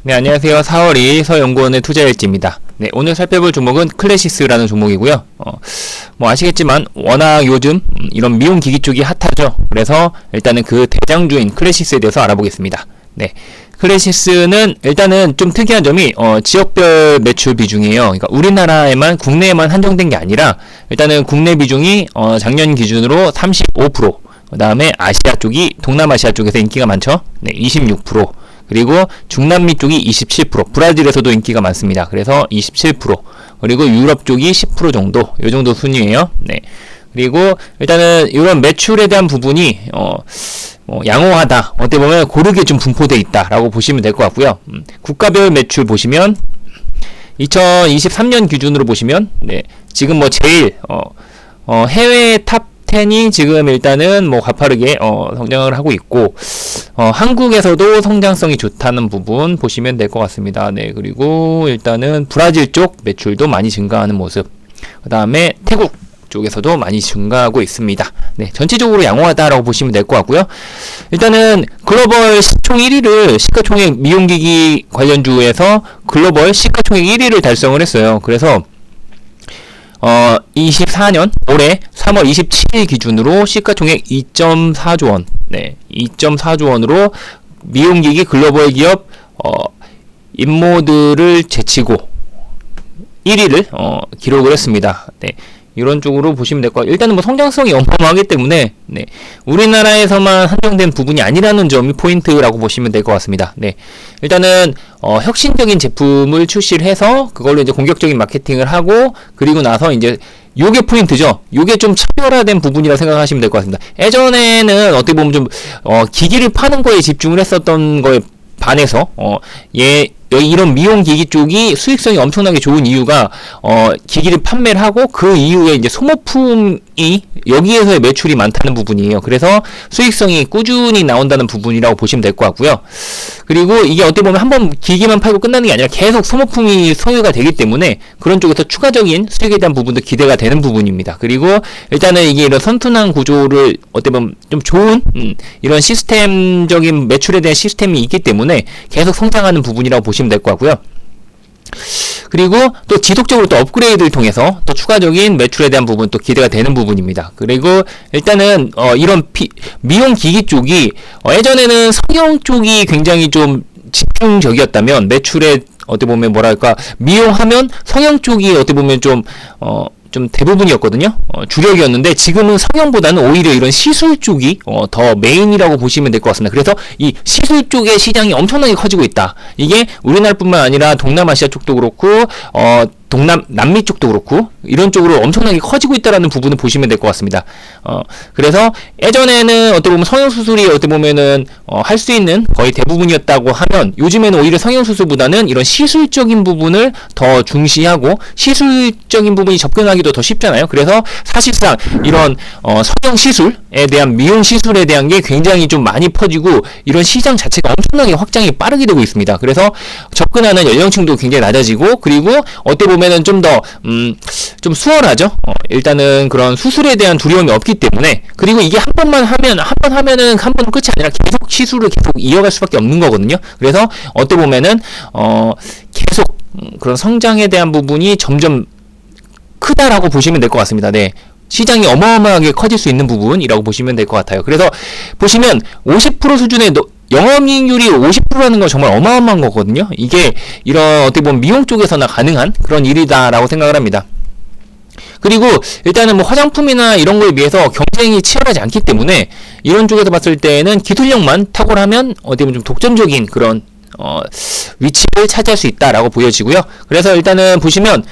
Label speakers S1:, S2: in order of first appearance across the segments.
S1: 네, 안녕하세요. 4월 2일 서연구원의 투자일지입니다. 네, 오늘 살펴볼 종목은 클래시스라는 종목이고요. 뭐 아시겠지만 워낙 요즘 이런 미용기기 쪽이 핫하죠. 그래서 일단은 그 대장주인 클래시스에 대해서 알아보겠습니다. 네, 클래시스는 일단은 좀 특이한 점이 지역별 매출 비중이에요. 그러니까 우리나라에만 국내에만 한정된 게 아니라 일단은 국내 비중이 작년 기준으로 35%, 그 다음에 아시아 쪽이 동남아시아 쪽에서 인기가 많죠. 네, 26%. 그리고 중남미 쪽이 27%, 브라질에서도 인기가 많습니다. 그래서 27%, 그리고 유럽 쪽이 10% 정도, 요 정도 순위예요. 네. 그리고 일단은 이런 매출에 대한 부분이 양호하다. 어떻게 보면 고르게 좀 분포되어 있다라고 보시면 될 것 같고요. 국가별 매출 보시면 2023년 기준으로 보시면 네, 지금 뭐 제일 해외 탑 10이 지금 일단은 뭐 가파르게 성장을 하고 있고 한국에서도 성장성이 좋다는 부분 보시면 될 것 같습니다. 네, 그리고 일단은 브라질 쪽 매출도 많이 증가하는 모습, 그 다음에 태국 쪽에서도 많이 증가하고 있습니다. 네, 전체적으로 양호하다라고 보시면 될 것 같고요. 일단은 글로벌 시총 1위를 시가총액 미용기기 관련주에서 글로벌 시가총액 1위를 달성을 했어요. 그래서 24년 올해 3월 27일 기준으로 시가총액 2.4조 원, 네, 2.4조 원으로 미용기기 글로벌 기업 인모드를 제치고 1위를 기록을 했습니다. 네, 이런 쪽으로 보시면 될 것 같아요. 일단은 뭐 성장성이 어마어마하기 때문에 네, 우리나라에서만 한정된 부분이 아니라는 점이 포인트라고 보시면 될 것 같습니다. 네, 일단은 혁신적인 제품을 출시를 해서 그걸로 이제 공격적인 마케팅을 하고, 그리고 나서 이제 요게 포인트죠. 요게 좀 차별화된 부분이라고 생각하시면 될 것 같습니다. 예전에는 어떻게 보면 좀 기기를 파는 거에 집중을 했었던 거에 반해서 이런 미용기기 쪽이 수익성이 엄청나게 좋은 이유가 기기를 판매를 하고 그 이후에 이제 소모품이 여기에서의 매출이 많다는 부분이에요. 그래서 수익성이 꾸준히 나온다는 부분이라고 보시면 될 것 같고요. 그리고 이게 어떻게 보면 한번 기기만 팔고 끝나는 게 아니라 계속 소모품이 소유가 되기 때문에 그런 쪽에서 추가적인 수익에 대한 부분도 기대가 되는 부분입니다. 그리고 일단은 이게 이런 선순환 구조를 어떻게 보면 좀 좋은 이런 시스템적인 매출에 대한 시스템이 있기 때문에 계속 성장하는 부분이라고 보시면 될 것 같고요. 그리고 또 지속적으로 또 업그레이드를 통해서 또 추가적인 매출에 대한 부분 또 기대가 되는 부분입니다. 그리고 일단은 이런 미용 기기 쪽이 예전에는 성형 쪽이 굉장히 좀 집중적이었다면 매출에 어떻게 보면 뭐랄까 미용하면 성형 쪽이 어떻게 보면 좀 대부분이었거든요. 주력이었는데 지금은 성형보다는 오히려 이런 시술 쪽이 더 메인이라고 보시면 될 것 같습니다. 그래서 이 시술 쪽의 시장이 엄청나게 커지고 있다. 이게 우리나라뿐만 아니라 동남아시아 쪽도 그렇고 남미 쪽도 그렇고 이런 쪽으로 엄청나게 커지고 있다라는 부분을 보시면 될 것 같습니다. 그래서 예전에는 어떻게 보면 성형수술이 어떻게 보면은 할 수 있는 거의 대부분이었다고 하면 요즘에는 오히려 성형수술보다는 이런 시술적인 부분을 더 중시하고 시술적인 부분이 접근하기도 더 쉽잖아요. 그래서 사실상 이런 성형시술에 대한 미용시술에 대한 게 굉장히 좀 많이 퍼지고 이런 시장 자체가 엄청나게 확장이 빠르게 되고 있습니다. 그래서 접근하는 연령층도 굉장히 낮아지고, 그리고 어떻게 보면은 좀 더 좀 수월하죠. 일단은 그런 수술에 대한 두려움이 없기 때문에, 그리고 이게 한 번 하면은 한 번은 끝이 아니라 계속 시술을 계속 이어갈 수밖에 없는 거거든요. 그래서 어떻게 보면은 계속 그런 성장에 대한 부분이 점점 크다라고 보시면 될 것 같습니다. 네. 시장이 어마어마하게 커질 수 있는 부분이라고 보시면 될 것 같아요. 그래서 보시면 50% 수준의 영업이익률이 50%라는 건 정말 어마어마한 거거든요. 이게 이런 어떻게 보면 미용 쪽에서나 가능한 그런 일이다라고 생각을 합니다. 그리고 일단은 뭐 화장품이나 이런 거에 비해서 경쟁이 치열하지 않기 때문에 이런 쪽에서 봤을 때는 기술력만 탁월하면 어떻게 보면 좀 독점적인 그런 위치를 차지할 수 있다라고 보여지고요. 그래서 일단은 보시면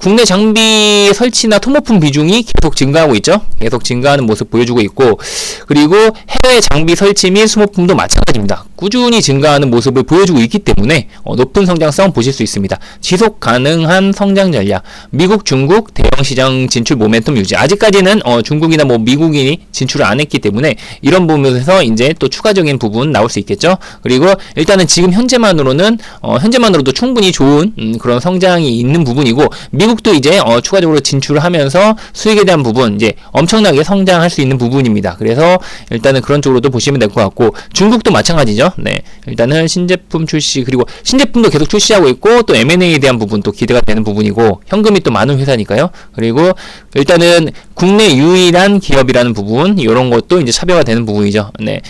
S1: 국내 장비 설치나 소모품 비중이 계속 증가하고 있죠. 계속 증가하는 모습 보여주고 있고, 그리고 해외 장비 설치 및 소모품도 마찬가지입니다. 꾸준히 증가하는 모습을 보여주고 있기 때문에 높은 성장성 보실 수 있습니다. 지속 가능한 성장 전략, 미국, 중국 대형 시장 진출 모멘텀 유지. 아직까지는 중국이나 뭐 미국이 진출을 안 했기 때문에 이런 부분에서 이제 또 추가적인 부분 나올 수 있겠죠. 그리고 일단은 지금 현재 현재만으로도 충분히 좋은 그런 성장이 있는 부분이고, 미국도 이제 추가적으로 진출을 하면서 수익에 대한 부분 이제 엄청나게 성장할 수 있는 부분입니다. 그래서 일단은 그런 쪽으로도 보시면 될 것 같고, 중국도 마찬가지죠. 네, 일단은 신제품 출시, 그리고 신제품도 계속 출시하고 있고, 또 M&A에 대한 부분도 기대가 되는 부분이고, 현금이 또 많은 회사니까요. 그리고 일단은 국내 유일한 기업이라는 부분, 이런 것도 이제 차별화 되는 부분이죠. 네.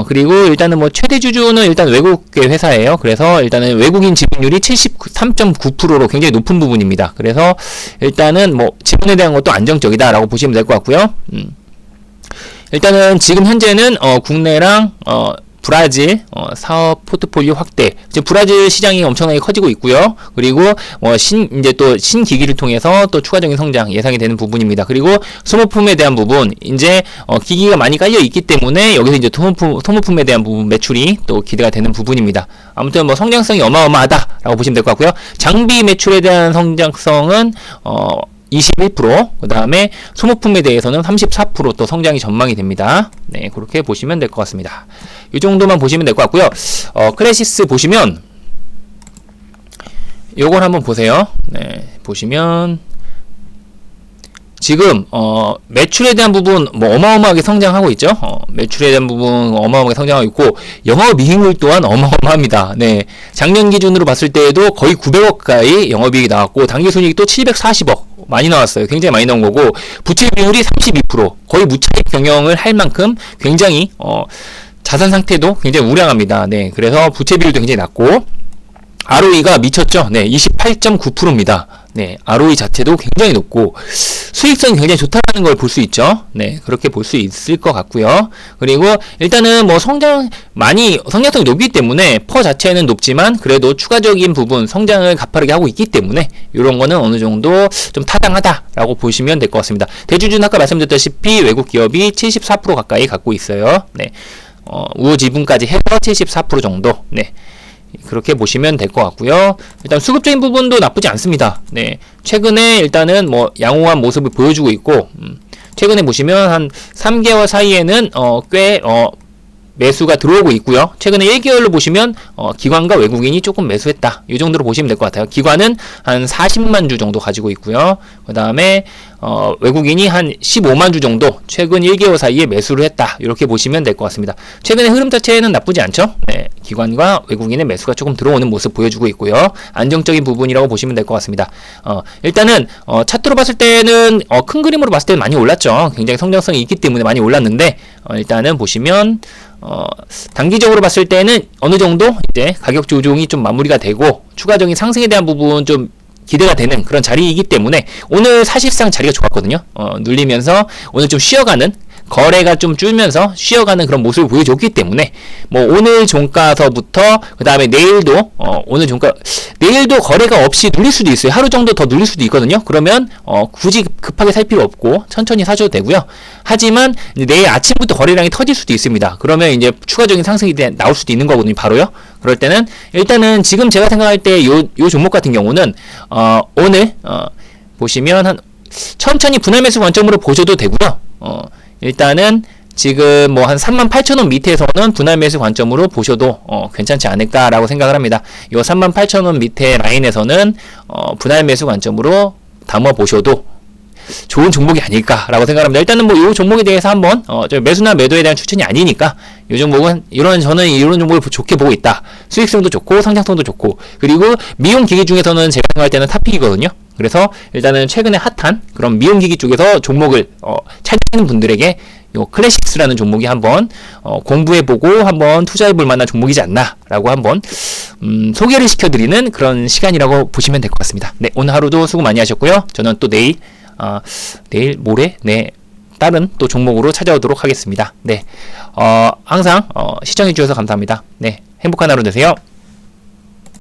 S1: 그리고 일단은 뭐 최대 주주는 일단 외국계 회사예요. 그래서 일단은 외국인 지분율이 73.9%로 굉장히 높은 부분입니다. 그래서 일단은 뭐 지분에 대한 것도 안정적이다라고 보시면 될 것 같고요. 일단은 지금 현재는 국내랑 브라질 사업 포트폴리오 확대, 지금 브라질 시장이 엄청나게 커지고 있고요. 그리고 이제 또 신기기를 통해서 또 추가적인 성장 예상이 되는 부분입니다. 그리고 소모품에 대한 부분, 이제 기기가 많이 깔려 있기 때문에 여기서 이제 소모품에 대한 부분 매출이 또 기대가 되는 부분입니다. 아무튼 뭐 성장성이 어마어마하다라고 보시면 될 것 같고요. 장비 매출에 대한 성장성은 21%, 그 다음에 소모품에 대해서는 34% 또 성장이 전망이 됩니다. 네, 그렇게 보시면 될 것 같습니다. 이 정도만 보시면 될 것 같고요. 크레시스 보시면, 요걸 한번 보세요. 네, 보시면, 지금, 매출에 대한 부분, 뭐, 어마어마하게 성장하고 있죠? 매출에 대한 부분 어마어마하게 성장하고 있고, 영업이익률 또한 어마어마합니다. 네. 작년 기준으로 봤을 때에도 거의 900억 가까이 영업이익이 나왔고, 당기순이익 또 740억. 많이 나왔어요. 굉장히 많이 나온 거고, 부채 비율이 32%, 거의 무차익 경영을 할 만큼 굉장히 자산 상태도 굉장히 우량합니다. 네, 그래서 부채 비율도 굉장히 낮고, ROE가 미쳤죠. 네, 28.9%입니다. 네, ROE 자체도 굉장히 높고 수익성이 굉장히 좋다는 걸 볼 수 있죠. 네, 그렇게 볼 수 있을 것 같고요. 그리고 일단은 뭐 성장성이 높기 때문에 퍼 자체는 높지만 그래도 추가적인 부분 성장을 가파르게 하고 있기 때문에 이런 거는 어느 정도 좀 타당하다라고 보시면 될 것 같습니다. 대주주는 아까 말씀드렸다시피 외국 기업이 74% 가까이 갖고 있어요. 네, 우호 지분까지 해서 74% 정도. 네. 그렇게 보시면 될 것 같고요. 일단 수급적인 부분도 나쁘지 않습니다. 네, 최근에 일단은 뭐 양호한 모습을 보여주고 있고, 최근에 보시면 한 3개월 사이에는 꽤 매수가 들어오고 있고요. 최근에 1개월로 보시면 기관과 외국인이 조금 매수했다, 이 정도로 보시면 될 것 같아요. 기관은 한 40만 주 정도 가지고 있고요. 그 다음에 외국인이 한 15만 주 정도 최근 1개월 사이에 매수를 했다, 이렇게 보시면 될 것 같습니다. 최근에 흐름 자체는 나쁘지 않죠. 네, 기관과 외국인의 매수가 조금 들어오는 모습 보여주고 있고요. 안정적인 부분이라고 보시면 될 것 같습니다. 일단은 차트로 봤을 때는 큰 그림으로 봤을 때는 많이 올랐죠. 굉장히 성장성이 있기 때문에 많이 올랐는데, 일단은 보시면 단기적으로 봤을 때는 어느 정도 이제 가격 조정이 좀 마무리가 되고 추가적인 상승에 대한 부분 좀 기대가 되는 그런 자리이기 때문에 오늘 사실상 자리가 좋았거든요. 눌리면서 오늘 좀 쉬어가는, 거래가 좀 줄면서 쉬어가는 그런 모습을 보여줬기 때문에 뭐 오늘 종가서부터 그 다음에 내일도 내일도 거래가 없이 눌릴 수도 있어요. 하루 정도 더 눌릴 수도 있거든요. 그러면 굳이 급하게 살 필요 없고 천천히 사셔도 되고요. 하지만 내일 아침부터 거래량이 터질 수도 있습니다. 그러면 이제 추가적인 상승이 나올 수도 있는 거거든요. 바로요. 그럴 때는 일단은 지금 제가 생각할 때 요 종목 같은 경우는 오늘 보시면 한 천천히 분할 매수 관점으로 보셔도 되고요. 일단은 지금 뭐 한 38,000원 밑에서는 분할 매수 관점으로 보셔도 괜찮지 않을까라고 생각을 합니다. 이 38,000원 밑에 라인에서는 분할 매수 관점으로 담아 보셔도 좋은 종목이 아닐까라고 생각합니다. 일단은 뭐 이 종목에 대해서 한번 매수나 매도에 대한 추천이 아니니까 이 종목은 저는 이런 종목을 좋게 보고 있다. 수익성도 좋고 성장성도 좋고, 그리고 미용 기기 중에서는 제가 생각할 때는 탑픽이거든요. 그래서 일단은 최근에 핫한 그런 미용 기기 쪽에서 종목을 찾는 분들에게 요 클래식스라는 종목이 한번 공부해보고 한번 투자해볼 만한 종목이지 않나라고 한번 소개를 시켜드리는 그런 시간이라고 보시면 될 것 같습니다. 네, 오늘 하루도 수고 많이 하셨고요. 저는 또 내일 모레 다른 또 종목으로 찾아오도록 하겠습니다. 네, 항상 시청해 주셔서 감사합니다. 네, 행복한 하루 되세요.